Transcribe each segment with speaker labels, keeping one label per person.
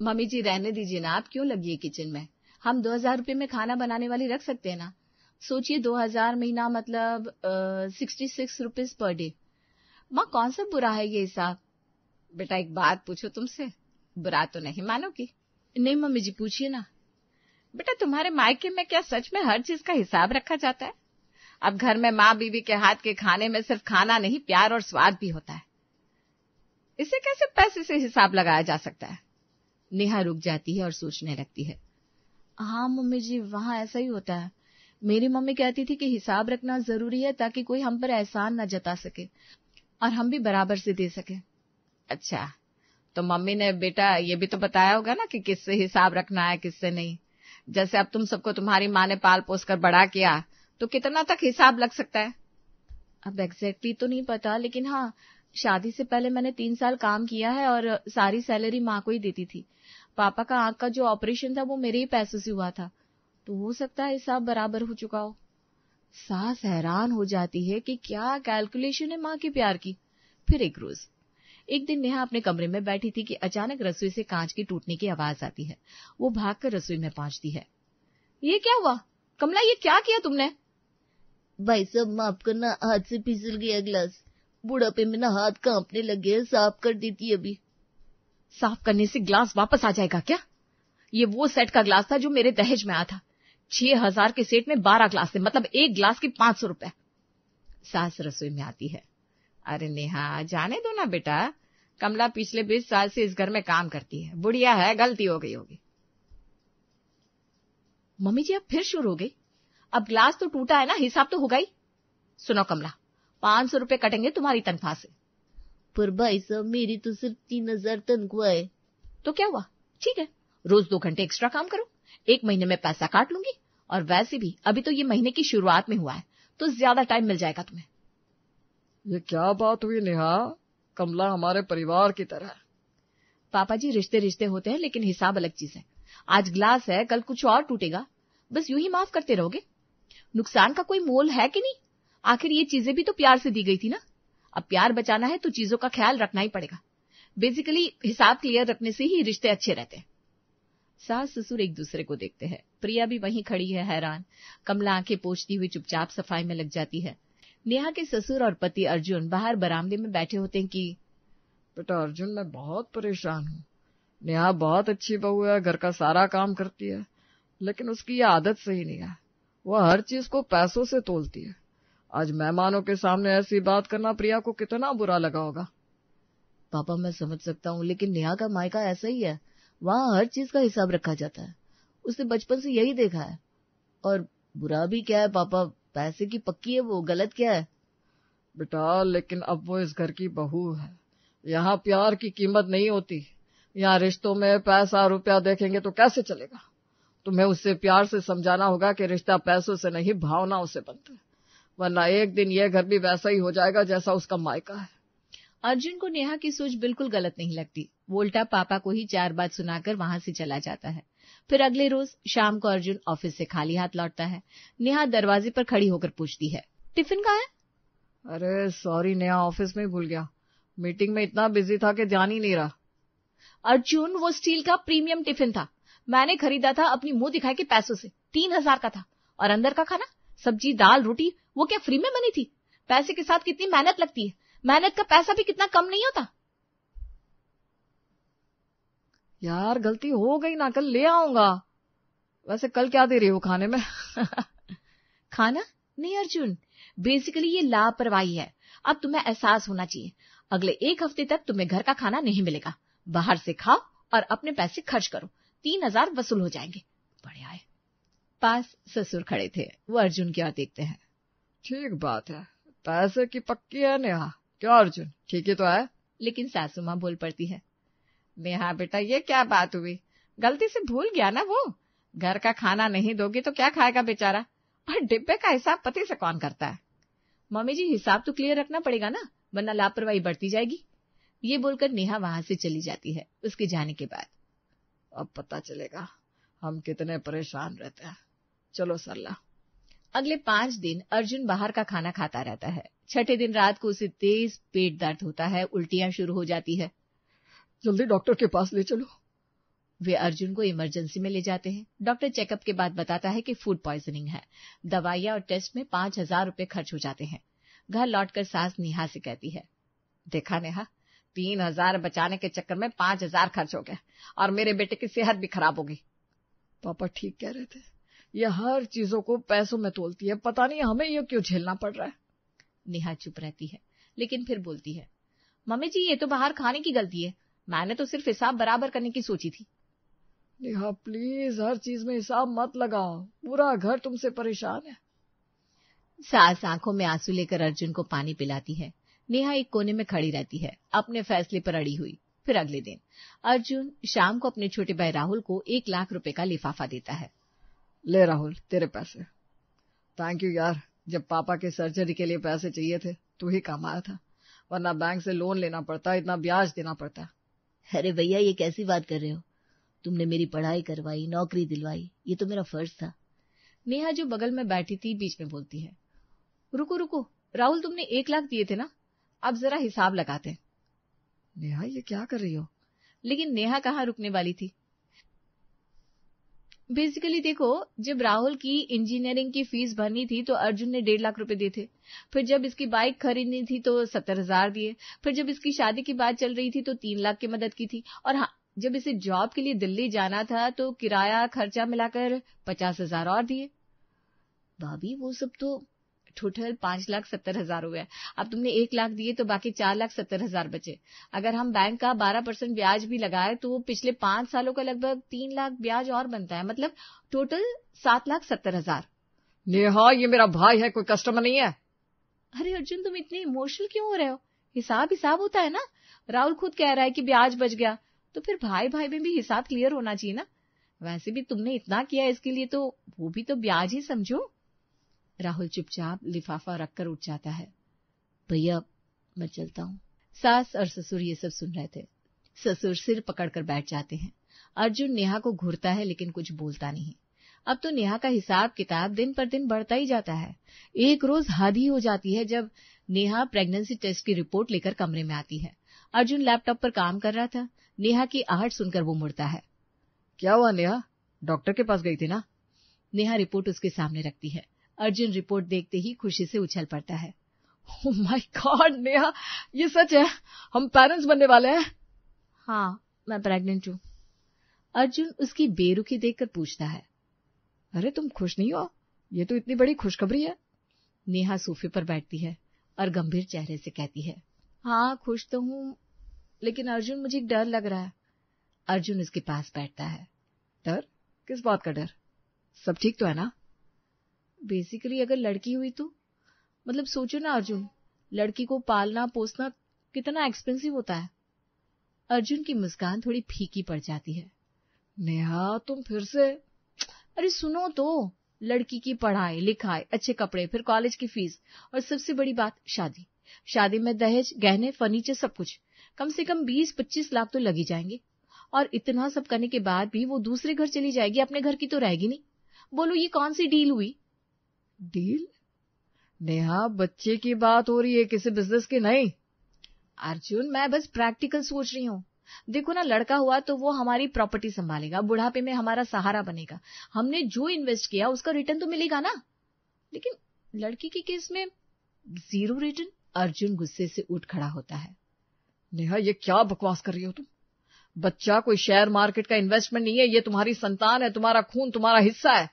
Speaker 1: Mummy जी रहने दीजिए ना, आप क्यों लगी है किचन में? हम 2000 रुपये में खाना बनाने वाली रख सकते हैं ना। सोचिए 2000 महीना मतलब 66 रुपीज पर डे। माँ कौन सा बुरा है ये हिसाब? बेटा एक बात पूछो तुमसे, बुरा तो नहीं मानोगी? नहीं मम्मी जी पूछिए ना। बेटा तुम्हारे मायके में क्या सच में हर चीज का हिसाब रखा जाता है? अब घर में माँ बीवी के हाथ के खाने में सिर्फ खाना नहीं, प्यार और स्वाद भी होता है। इसे कैसे पैसे से हिसाब लगाया जा सकता है? नेहा रुक जाती है और सोचने लगती है। हाँ मम्मी जी, वहां ऐसा ही होता है। मेरी मम्मी कहती थी कि हिसाब रखना जरूरी है ताकि कोई हम पर एहसान न जता सके और हम भी बराबर से दे सके। अच्छा, तो मम्मी ने बेटा ये भी तो बताया होगा ना कि किससे हिसाब रखना है किससे नहीं। जैसे अब तुम सबको तुम्हारी माँ ने पाल पोस कर बड़ा किया, तो कितना तक हिसाब लग सकता है? अब एग्जैक्टली तो नहीं पता, लेकिन हाँ, शादी से पहले मैंने 3 साल काम किया है और सारी सैलरी माँ को ही देती थी। पापा का आंख का जो ऑपरेशन था वो मेरे ही पैसों से हुआ था, तो हो सकता है हिसाब बराबर हो चुका हो। सास हैरान हो जाती है कि क्या कैलकुलेशन है माँ के प्यार की। फिर एक रोज एक दिन नेहा अपने कमरे में बैठी थी कि अचानक रसोई से कांच के टूटने की आवाज आती है। वो भागकर रसोई में पहुंचती है। ये क्या हुआ कमला, ये क्या किया तुमने?
Speaker 2: भाई साहब माफ करना, हाथ से फिसल गया गिलास। बुढ़ापे में ना हाथ कांपने लगे, साफ कर देती अभी।
Speaker 1: साफ करने से ग्लास वापस आ जाएगा क्या? ये वो सेट का ग्लास था जो मेरे दहेज में आया था। 6000 के सेट में 12 ग्लास थे, मतलब एक ग्लास के 500 रुपए। सास रसोई में आती है। अरे नेहा जाने दो ना बेटा, कमला पिछले 20 साल से इस घर में काम करती है, बुढ़िया है, गलती हो गई होगी। मम्मी जी अब फिर शुरू हो गई। अब ग्लास तो टूटा है ना, हिसाब तो होगा ही। सुनो कमला, 500 रुपए कटेंगे तुम्हारी तनख्वाह से।
Speaker 2: पर भाई साहब मेरी तो सिर्फ 3000 तनख्वाह है।
Speaker 1: तो क्या हुआ, ठीक है, रोज 2 घंटे एक्स्ट्रा काम करो, 1 महीने में पैसा काट लूंगी। और वैसे भी अभी तो ये महीने की शुरुआत में हुआ है, तो ज्यादा टाइम मिल जाएगा तुम्हें।
Speaker 3: ये क्या बात हुई नेहा? कमला हमारे परिवार की तरह।
Speaker 1: पापा जी रिश्ते रिश्ते होते हैं, लेकिन हिसाब अलग चीज है। आज ग्लास है, कल कुछ और टूटेगा, बस यूं ही माफ करते रहोगे। नुकसान का कोई मोल है कि नहीं? आखिर ये चीजें भी तो प्यार से दी गई थी ना। अब प्यार बचाना है तो चीजों का ख्याल रखना ही पड़ेगा। बेसिकली हिसाब क्लियर रखने से ही रिश्ते अच्छे रहते हैं। सास ससुर एक दूसरे को देखते हैं। प्रिया भी वहीं खड़ी है हैरान। कमला आंखें पोंछती हुई चुपचाप सफाई में लग जाती है। नेहा के ससुर और पति अर्जुन बाहर बरामदे में बैठे होते हैं कि
Speaker 3: बेटा अर्जुन मैं बहुत परेशान हूँ। नेहा बहुत अच्छी बहू है, घर का सारा काम करती है, लेकिन उसकी ये आदत सही नहीं है। वह हर चीज को पैसों से तोलती है। आज मेहमानों के सामने ऐसी बात करना प्रिया को कितना बुरा लगा होगा।
Speaker 2: पापा मैं समझ सकता हूँ, लेकिन नेहा का मायका ऐसा ही है, वहाँ हर चीज का हिसाब रखा जाता है। उसने बचपन से यही देखा है। और बुरा भी क्या है पापा, पैसे की पक्की है वो, गलत क्या है?
Speaker 3: बेटा लेकिन अब वो इस घर की बहू है। यहाँ प्यार की कीमत नहीं होती। यहाँ रिश्तों में पैसा रुपया देखेंगे तो कैसे चलेगा? तुम्हें उससे प्यार से समझाना होगा कि रिश्ता पैसों से नहीं भावनाओं से बनता है, वरना एक दिन ये घर भी वैसा ही हो जाएगा जैसा उसका मायका है।
Speaker 1: अर्जुन को नेहा की सोच बिल्कुल गलत नहीं लगती। वो उल्टा पापा को ही 4 बात सुनाकर वहां से चला जाता है। फिर अगले रोज शाम को अर्जुन ऑफिस से खाली हाथ लौटता है। नेहा दरवाजे पर खड़ी होकर पूछती है, टिफिन कहाँ है?
Speaker 3: अरे सॉरी नेहा, ऑफिस में ही भूल गया। मीटिंग में इतना बिजी था कि ध्यान ही नहीं रहा।
Speaker 1: अर्जुन वो स्टील का प्रीमियम टिफिन था, मैंने खरीदा था अपनी मुंह दिखाई के पैसों से। 3000 का था। और अंदर का खाना, सब्जी दाल रोटी, वो क्या फ्री में बनी थी? पैसे के साथ कितनी मेहनत लगती है, मेहनत का पैसा भी कितना कम नहीं होता।
Speaker 3: यार गलती हो गई ना, कल ले आऊंगा। वैसे कल क्या दे रही हो खाने में?
Speaker 1: खाना नहीं अर्जुन, बेसिकली ये लापरवाही है। अब तुम्हें एहसास होना चाहिए, अगले 1 हफ्ते तक तुम्हें घर का खाना नहीं मिलेगा। बाहर से खाओ और अपने पैसे खर्च करो, 3000 वसूल हो जाएंगे। बढ़िया है। पास ससुर खड़े थे, वो अर्जुन की ओर देखते हैं।
Speaker 3: ठीक बात है, पैसे की पक्की है नेहा। क्या अर्जुन ठीक ही तो है?
Speaker 1: लेकिन सासू माँ बोल पड़ती है, नेहा बेटा ये क्या बात हुई, गलती से भूल गया ना वो। घर का खाना नहीं दोगी तो क्या खाएगा बेचारा, और डिब्बे का हिसाब पति से कौन करता है? मम्मी जी हिसाब तो क्लियर रखना पड़ेगा ना, वरना लापरवाही बढ़ती जाएगी। ये बोलकर नेहा वहां से चली जाती है। उसके जाने के बाद
Speaker 3: अब पता चलेगा हम कितने परेशान रहते हैं। चलो सरला।
Speaker 1: अगले 5 दिन अर्जुन बाहर का खाना खाता रहता है। 6ठे दिन रात को उसे तेज पेट दर्द होता है, उल्टियां शुरू हो जाती है।
Speaker 3: जल्दी डॉक्टर के पास ले चलो।
Speaker 1: वे अर्जुन को इमरजेंसी में ले जाते हैं। डॉक्टर चेकअप के बाद बताता है कि फूड पॉइजनिंग है। दवाइयां और टेस्ट में 5,000 रुपए खर्च हो जाते हैं। घर लौटकर सास नेहा से कहती है, देखा नेहा, 3,000 बचाने के चक्कर में 5,000 खर्च हो गए और मेरे बेटे की सेहत भी खराब होगी।
Speaker 3: पापा ठीक कह रहे थे, ये हर चीजों को पैसों में तोलती है, पता नहीं हमें ये क्यों झेलना पड़ रहा है।
Speaker 1: नेहा चुप रहती है, लेकिन फिर बोलती है, मम्मी जी ये तो बाहर खाने की गलती है, मैंने तो सिर्फ हिसाब बराबर करने की सोची थी।
Speaker 3: नेहा प्लीज हर चीज में हिसाब मत लगाओ, पूरा घर तुमसे परेशान है।
Speaker 1: सास आंखों में आंसू लेकर अर्जुन को पानी पिलाती है। नेहा एक कोने में खड़ी रहती है, अपने फैसले पर अड़ी हुई। फिर अगले दिन अर्जुन शाम को अपने छोटे भाई राहुल को 1 लाख रुपए का लिफाफा देता है।
Speaker 3: ले राहुल, तेरे पैसे। थैंक यू यार, जब पापा के सर्जरी के लिए पैसे चाहिए थे तू ही काम आया था, वरना बैंक से लोन लेना पड़ता, इतना ब्याज देना पड़ता।
Speaker 2: अरे भैया ये कैसी बात कर रहे हो, तुमने मेरी पढ़ाई करवाई, नौकरी दिलवाई, ये तो मेरा फर्ज था।
Speaker 1: नेहा जो बगल में बैठी थी बीच में बोलती है, रुको रुको राहुल, तुमने 1 लाख दिए थे ना, अब जरा हिसाब लगाते हैं।
Speaker 3: नेहा ये क्या कर रही हो?
Speaker 1: लेकिन नेहा कहाँ रुकने वाली थी। बेसिकली देखो, जब राहुल की इंजीनियरिंग की फीस भरनी थी तो अर्जुन ने 1.5 लाख रुपए दिए थे। फिर जब इसकी बाइक खरीदनी थी तो 70,000 दिए। फिर जब इसकी शादी की बात चल रही थी तो 3 लाख की मदद की थी। और हाँ, जब इसे जॉब के लिए दिल्ली जाना था तो किराया खर्चा मिलाकर 50,000 और दिए।
Speaker 2: भाभी वो सब तो
Speaker 1: टोटल 5,70,000 हुए। अब तुमने 1 लाख दिए तो बाकी 4,70,000 बचे। अगर हम बैंक का 12% ब्याज भी लगाए तो पिछले 5 सालों का लगभग 3 लाख ब्याज और बनता है, मतलब टोटल 7,70,000।
Speaker 3: नेहा ये मेरा भाई है, कोई कस्टमर नहीं है।
Speaker 1: अरे अर्जुन, तुम इतने इमोशनल क्यों हो रहे हो? हिसाब होता है ना। राहुल खुद कह रहा है कि ब्याज बच गया, तो फिर भाई भाई में भी हिसाब क्लियर होना चाहिए ना। वैसे भी तुमने इतना किया इसके लिए, तो वो भी तो ब्याज ही समझो। राहुल चुपचाप लिफाफा रखकर उठ जाता है।
Speaker 2: भैया मैं चलता हूँ।
Speaker 1: सास और ससुर ये सब सुन रहे थे। ससुर सिर पकड़कर बैठ जाते हैं। अर्जुन नेहा को घूरता है लेकिन कुछ बोलता नहीं। अब तो नेहा का हिसाब किताब दिन पर दिन बढ़ता ही जाता है। एक रोज हद ही हो जाती है जब नेहा प्रेगनेंसी टेस्ट की रिपोर्ट लेकर कमरे में आती है। अर्जुन लैपटॉप पर काम कर रहा था। नेहा की आहट सुनकर वो मुड़ता है।
Speaker 3: क्या हुआ नेहा, डॉक्टर के पास गई थी ना?
Speaker 1: नेहा रिपोर्ट उसके सामने रखती है। अर्जुन रिपोर्ट देखते ही खुशी से उछल पड़ता है।
Speaker 3: ओह माय गॉड नेहा, ये सच है, हम पेरेंट्स बनने वाले हैं।
Speaker 1: हाँ, मैं प्रेग्नेंट हूँ। अर्जुन उसकी बेरुखी देखकर पूछता है,
Speaker 3: अरे तुम खुश नहीं हो? ये तो इतनी बड़ी खुशखबरी है।
Speaker 1: नेहा सोफे पर बैठती है और गंभीर चेहरे से कहती है, हाँ खुश तो हूँ, लेकिन अर्जुन मुझे डर लग रहा है। अर्जुन उसके पास बैठता है।
Speaker 3: डर? किस बात का डर? सब ठीक तो है ना?
Speaker 1: बेसिकली अगर लड़की हुई तो, मतलब सोचो ना अर्जुन, लड़की को पालना पोसना कितना एक्सपेंसिव होता है। अर्जुन की मुस्कान थोड़ी फीकी पड़ जाती है।
Speaker 3: नेहा तुम फिर से?
Speaker 1: अरे सुनो तो, लड़की की पढ़ाई लिखाई, अच्छे कपड़े, फिर कॉलेज की फीस, और सबसे बड़ी बात शादी। शादी में दहेज, गहने, फर्नीचर, सब कुछ कम से कम 20-25 लाख तो लगी जाएंगे। और इतना सब करने के बाद भी वो दूसरे घर चली जाएगी, अपने घर की तो रहेगी नहीं। बोलो ये कौन सी डील हुई?
Speaker 3: डील? नेहा बच्चे की बात हो रही है, किसी बिजनेस की नहीं।
Speaker 1: अर्जुन मैं बस प्रैक्टिकल सोच रही हूँ। देखो ना, लड़का हुआ तो वो हमारी प्रॉपर्टी संभालेगा, बुढ़ापे में हमारा सहारा बनेगा। हमने जो इन्वेस्ट किया उसका रिटर्न तो मिलेगा ना। लेकिन लड़की के केस में 0 रिटर्न। अर्जुन गुस्से से उठ खड़ा होता है।
Speaker 3: नेहा ये क्या बकवास कर रही हो तुम? बच्चा कोई शेयर मार्केट का इन्वेस्टमेंट नहीं है, ये तुम्हारी संतान है, तुम्हारा खून, तुम्हारा हिस्सा है।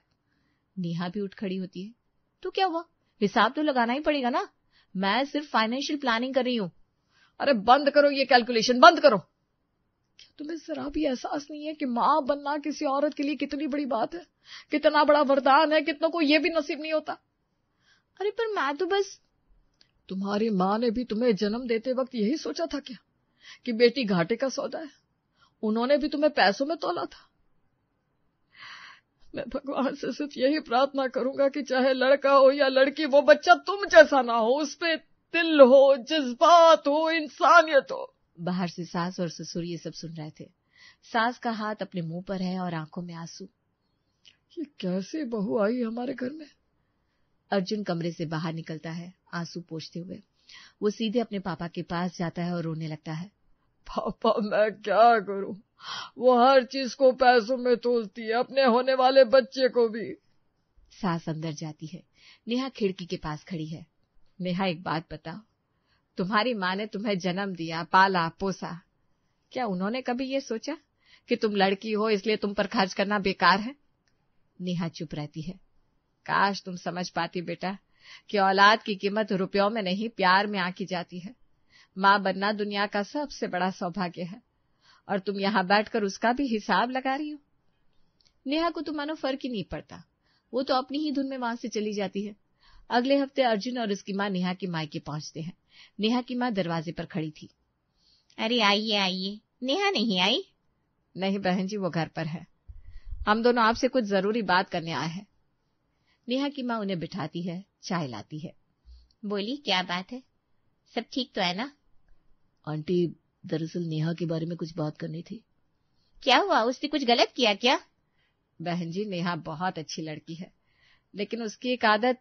Speaker 1: नेहा भी उठ खड़ी होती है। तो क्या हुआ, हिसाब तो लगाना ही पड़ेगा ना। मैं सिर्फ फाइनेंशियल प्लानिंग कर रही हूँ।
Speaker 3: अरे बंद करो ये कैलकुलेशन, बंद करो। क्या तुम्हें जरा भी एहसास नहीं है कि माँ बनना किसी औरत के लिए कितनी बड़ी बात है, कितना बड़ा वरदान है, कितनों को ये भी नसीब नहीं होता।
Speaker 1: अरे पर मैं तो बस।
Speaker 3: तुम्हारी माँ ने भी तुम्हें जन्म देते वक्त यही सोचा था क्या कि बेटी घाटे का सौदा है? उन्होंने भी तुम्हें पैसों में तोला था। मैं भगवान से सिर्फ यही प्रार्थना करूंगा कि चाहे लड़का हो या लड़की, वो बच्चा तुम जैसा ना हो, उसपे दिल हो, जज्बात हो, इंसानियत हो।
Speaker 1: बाहर से सास और ससुर ये सब सुन रहे थे। सास का हाथ अपने मुंह पर है और आंखों में आंसू।
Speaker 3: ये कैसे बहू आई हमारे घर में?
Speaker 1: अर्जुन कमरे से बाहर निकलता है आंसू पोंछते हुए। वो सीधे अपने पापा के पास जाता है और रोने लगता है।
Speaker 3: पापा मैं क्या करूं, वो हर चीज को पैसों में तोलती है, अपने होने वाले बच्चे को भी।
Speaker 1: सास अंदर जाती है। नेहा खिड़की के पास खड़ी है। नेहा एक बात बताओ, तुम्हारी माँ ने तुम्हें जन्म दिया, पाला पोसा, क्या उन्होंने कभी ये सोचा कि तुम लड़की हो इसलिए तुम पर खर्च करना बेकार है? नेहा चुप रहती है। काश तुम समझ पाती बेटा कि औलाद की कीमत रुपयों में नहीं प्यार में आंकी जाती है। माँ बनना दुनिया का सबसे बड़ा सौभाग्य है और तुम यहाँ बैठकर उसका भी हिसाब लगा रही हो। नेहा को तो मानो फर्क ही नहीं पड़ता, वो तो अपनी ही धुन में वहां से चली जाती है। अगले हफ्ते अर्जुन और उसकी माँ नेहा के मायके पहुंचते हैं। नेहा की माँ दरवाजे पर खड़ी थी।
Speaker 2: अरे आइए आइए, नेहा नहीं आई?
Speaker 1: नहीं बहन जी, वो घर पर है। हम दोनों आपसे कुछ जरूरी बात करने आए हैं। नेहा की माँ उन्हें बिठाती है, चाय लाती है।
Speaker 2: बोली, क्या बात है? सब ठीक तो है ना?
Speaker 3: आंटी, दरअसल नेहा के बारे में कुछ बात करनी थी।
Speaker 2: क्या हुआ, उसने कुछ गलत किया क्या?
Speaker 1: बहन जी, नेहा बहुत अच्छी लड़की है, लेकिन उसकी एक आदत,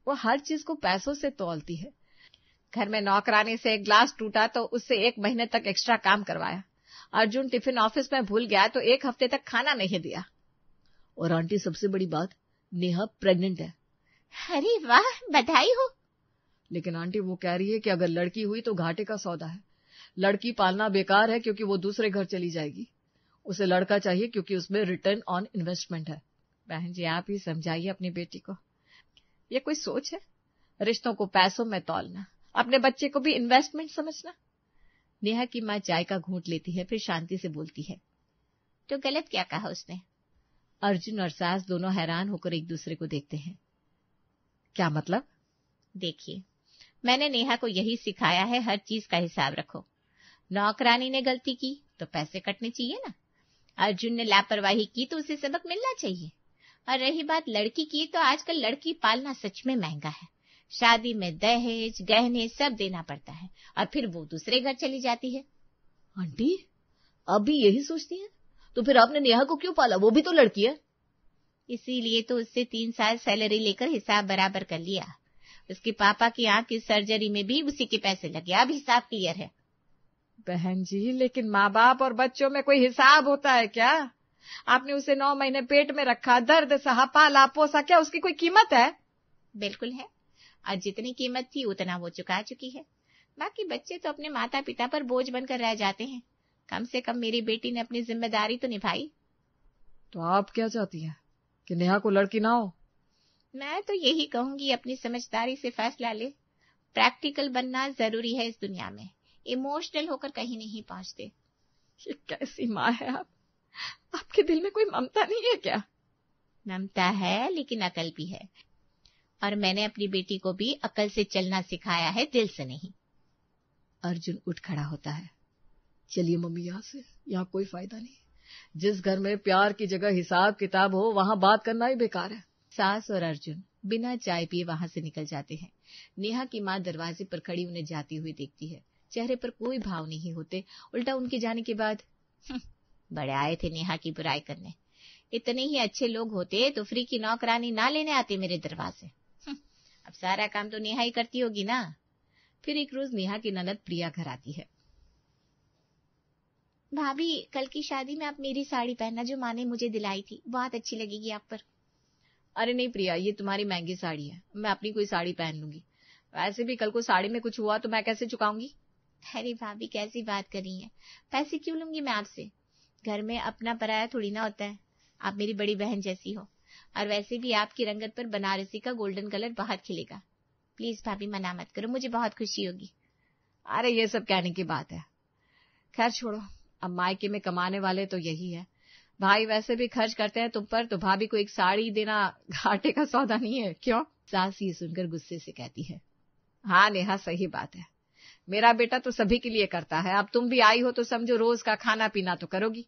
Speaker 1: वो हर चीज को पैसों से तौलती है। घर में नौकरानी से एक ग्लास टूटा तो उससे 1 महीने तक एक्स्ट्रा काम करवाया। अर्जुन टिफिन ऑफिस में भूल गया तो 1 हफ्ते तक खाना नहीं दिया।
Speaker 3: और आंटी, सबसे बड़ी बात, नेहा प्रेग्नेंट है।
Speaker 2: अरे वाह, बधाई हो।
Speaker 3: लेकिन आंटी, वो कह रही है कि अगर लड़की हुई तो घाटे का सौदा है। लड़की पालना बेकार है क्योंकि वो दूसरे घर चली जाएगी। उसे लड़का चाहिए क्योंकि उसमें रिटर्न ऑन इन्वेस्टमेंट है।
Speaker 1: बहन जी, आप ही समझाइए अपनी बेटी को। ये कोई सोच है? रिश्तों को पैसों में तौलना, अपने बच्चे को भी इन्वेस्टमेंट समझना। नेहा की माँ चाय का घूंट लेती है, फिर शांति से बोलती है।
Speaker 2: तो गलत क्या कहा उसने?
Speaker 1: अर्जुन और सास दोनों हैरान होकर एक दूसरे को देखते हैं। क्या मतलब?
Speaker 2: देखिए, मैंने नेहा को यही सिखाया है, हर चीज का हिसाब रखो। नौकरानी ने गलती की तो पैसे कटने चाहिए ना। अर्जुन ने लापरवाही की तो उसे सबक मिलना चाहिए। और रही बात लड़की की, तो आजकल लड़की पालना सच में महंगा है। शादी में दहेज, गहने सब देना पड़ता है और फिर वो दूसरे घर चली जाती है।
Speaker 3: आंटी, आप भी यही सोचती हैं? तो फिर आपने नेहा को क्यों पाला? वो भी तो लड़की है।
Speaker 2: इसीलिए तो उससे 3 साल सैलरी लेकर हिसाब बराबर कर लिया। उसके पापा की आंख की सर्जरी में भी उसी के पैसे लगे। अब हिसाब क्लियर है।
Speaker 1: बहन जी, लेकिन माँ बाप और बच्चों में कोई हिसाब होता है क्या? आपने उसे 9 महीने पेट में रखा, दर्द सहा, पाला पोसा, क्या उसकी कोई कीमत है?
Speaker 2: बिल्कुल है, और जितनी कीमत थी उतना वो चुका चुकी है। बाकी बच्चे तो अपने माता पिता पर बोझ बनकर रह जाते हैं। कम से कम मेरी बेटी ने अपनी जिम्मेदारी तो निभाई।
Speaker 3: तो आप क्या चाहती हैं, कि नेहा को लड़की ना हो?
Speaker 2: मैं तो यही कहूंगी, अपनी समझदारी से फैसला ले। प्रैक्टिकल बनना जरूरी है इस दुनिया में। इमोशनल होकर कहीं नहीं पहुंचते।
Speaker 1: ये कैसी माँ है आप? आपके दिल में कोई ममता नहीं है क्या?
Speaker 2: ममता है, लेकिन अकल भी है। और मैंने अपनी बेटी को भी अकल से चलना सिखाया है, दिल से नहीं।
Speaker 1: अर्जुन उठ खड़ा होता है।
Speaker 3: चलिए मम्मी, यहाँ कोई फायदा नहीं। जिस घर में प्यार की जगह हिसाब किताब हो, वहाँ बात करना ही बेकार है।
Speaker 1: सास और अर्जुन बिना चाय पिए वहां से निकल जाते हैं। नेहा की माँ दरवाजे पर खड़ी उन्हें जाती हुई देखती है। चेहरे पर कोई भाव नहीं होते, उल्टा उनके जाने के बाद,
Speaker 2: बड़े आए थे नेहा की बुराई करने। इतने ही अच्छे लोग होते तो फ्री की नौकरानी ना लेने आते मेरे दरवाजे। अब सारा काम तो नेहा ही करती होगी ना।
Speaker 1: फिर एक रोज नेहा की ननद प्रिया घर आती है।
Speaker 2: भाभी, कल की शादी में आप मेरी साड़ी पहनना जो माँ ने मुझे दिलाई थी, बहुत अच्छी लगेगी आप पर।
Speaker 1: अरे नहीं प्रिया, ये तुम्हारी महंगी साड़ी है, मैं अपनी कोई साड़ी पहन लूंगी। वैसे भी कल को साड़ी में कुछ हुआ तो मैं कैसे चुकाऊंगी?
Speaker 2: अरे भाभी, कैसी बात कर रही हैं? पैसे क्यों लूंगी मैं आपसे? घर में अपना पराया थोड़ी ना होता है। आप मेरी बड़ी बहन जैसी हो, और वैसे भी आपकी रंगत पर बनारसी का गोल्डन कलर बहुत खिलेगा। प्लीज भाभी, मना मत करो, मुझे बहुत खुशी होगी।
Speaker 1: अरे ये सब कहने की बात है, खैर छोड़ो। अब मायके में कमाने वाले तो यही है। भाई वैसे भी खर्च करते हैं तुम पर, तो भाभी को एक साड़ी देना घाटे का सौदा नहीं है, क्यों? सास ये सुनकर गुस्से से कहती है। हाँ नेहा, सही बात है। मेरा बेटा तो सभी के लिए करता है। अब तुम भी आई हो तो समझो रोज का खाना पीना तो करोगी।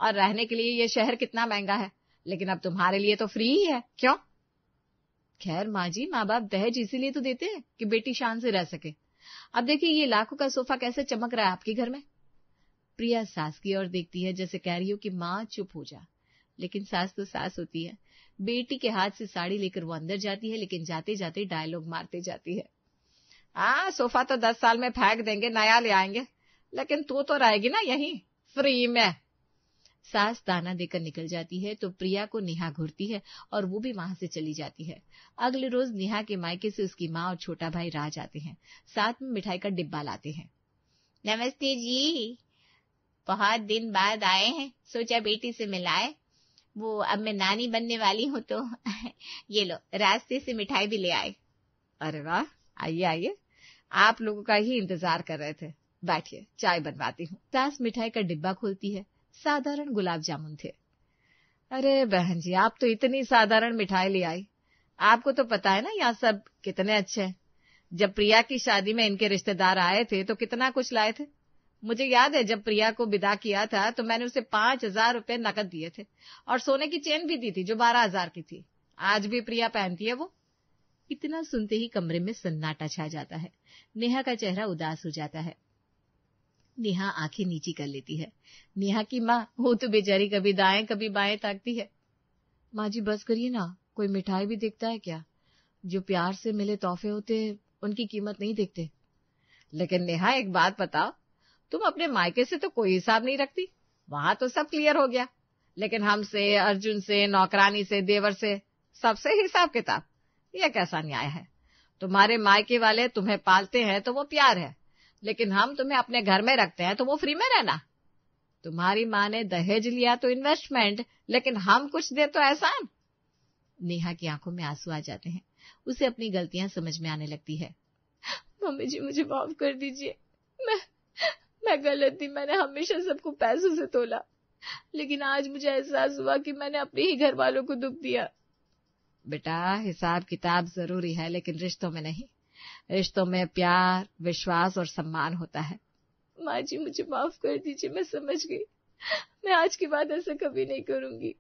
Speaker 1: और रहने के लिए ये शहर कितना महंगा है, लेकिन अब तुम्हारे लिए तो फ्री ही है, क्यों? खैर माँ जी, माँ बाप दहेज इसीलिए तो देते हैं कि बेटी शान से रह सके। अब देखिए ये लाखों का सोफा कैसे चमक रहा है आपके घर में। प्रिया सास की ओर देखती है, जैसे कह रही हो कि माँ चुप हो जा। लेकिन सास तो सास होती है। बेटी के हाथ से साड़ी लेकर वो अंदर जाती है, लेकिन जाते जाते डायलॉग मारते जाती है। हाँ, सोफा तो 10 साल में फेंक देंगे, नया ले आएंगे।
Speaker 3: लेकिन तू तो रहेगी ना यहीं फ्री में।
Speaker 1: सास ताना देकर निकल जाती है तो प्रिया को नेहा घूरती है और वो भी वहां से चली जाती है। अगले रोज नेहा के मायके से उसकी माँ और छोटा भाई राज आते हैं, साथ में मिठाई का डिब्बा लाते हैं। नमस्ते जी, बहुत दिन बाद आए हैं, सोचा बेटी से मिलाए। वो अब मैं नानी बनने वाली हूँ तो ये लो, रास्ते से मिठाई भी ले आए।
Speaker 3: अरे वाह, आइए आइए, आप लोगों का ही इंतजार कर रहे थे, बैठिए चाय बनवाती हूँ।
Speaker 1: सास मिठाई का डिब्बा खोलती है, साधारण गुलाब जामुन थे।
Speaker 3: अरे बहन जी, आप तो इतनी साधारण मिठाई ले आई, आपको तो पता है ना यहाँ सब कितने अच्छे हैं। जब प्रिया की शादी में इनके रिश्तेदार आए थे तो कितना कुछ लाए थे। मुझे याद है जब प्रिया को विदा किया था तो मैंने उसे 5,000 रुपए नकद दिए थे और सोने की चेन भी दी थी जो 12,000 की थी। आज भी प्रिया पहनती है वो।
Speaker 1: इतना सुनते ही कमरे में सन्नाटा छा जाता है। नेहा का चेहरा उदास हो जाता है। नेहा आंखें नीची कर लेती है। नेहा की माँ वो तो बेचारी कभी दाएं कभी बाएं ताकती है।
Speaker 2: माँ जी बस करिए ना, कोई मिठाई भी देखता है क्या? जो प्यार से मिले तोहफे होते उनकी कीमत नहीं देखते।
Speaker 3: लेकिन नेहा एक बात बताओ, तुम अपने मायके से तो कोई हिसाब नहीं रखती, वहां तो सब क्लियर हो गया, लेकिन हमसे, अर्जुन से, नौकरानी से, देवर से, सबसे हिसाब किताब, यह कैसा न्याय है? तुम्हारे मायके वाले तुम्हें पालते हैं तो वो प्यार है, लेकिन हम तुम्हें अपने घर में रखते हैं तो वो फ्री में रहना। तुम्हारी माँ ने दहेज लिया तो इन्वेस्टमेंट, लेकिन हम कुछ दे तो एहसान।
Speaker 1: नेहा की आंखों में आंसू आ जाते हैं। उसे अपनी गलतियां समझ में आने लगती है। मम्मी जी मुझे माफ कर दीजिए, मैं गलत थी, मैंने हमेशा सबको पैसों से तोला, लेकिन आज मुझे एहसास हुआ कि मैंने अपने ही घर वालों को दुख दिया।
Speaker 3: बेटा, हिसाब किताब जरूरी है लेकिन रिश्तों में नहीं। रिश्तों में प्यार, विश्वास और सम्मान होता है।
Speaker 1: माँ जी मुझे माफ कर दीजिए, मैं समझ गई, मैं आज के बाद ऐसा कभी नहीं करूंगी।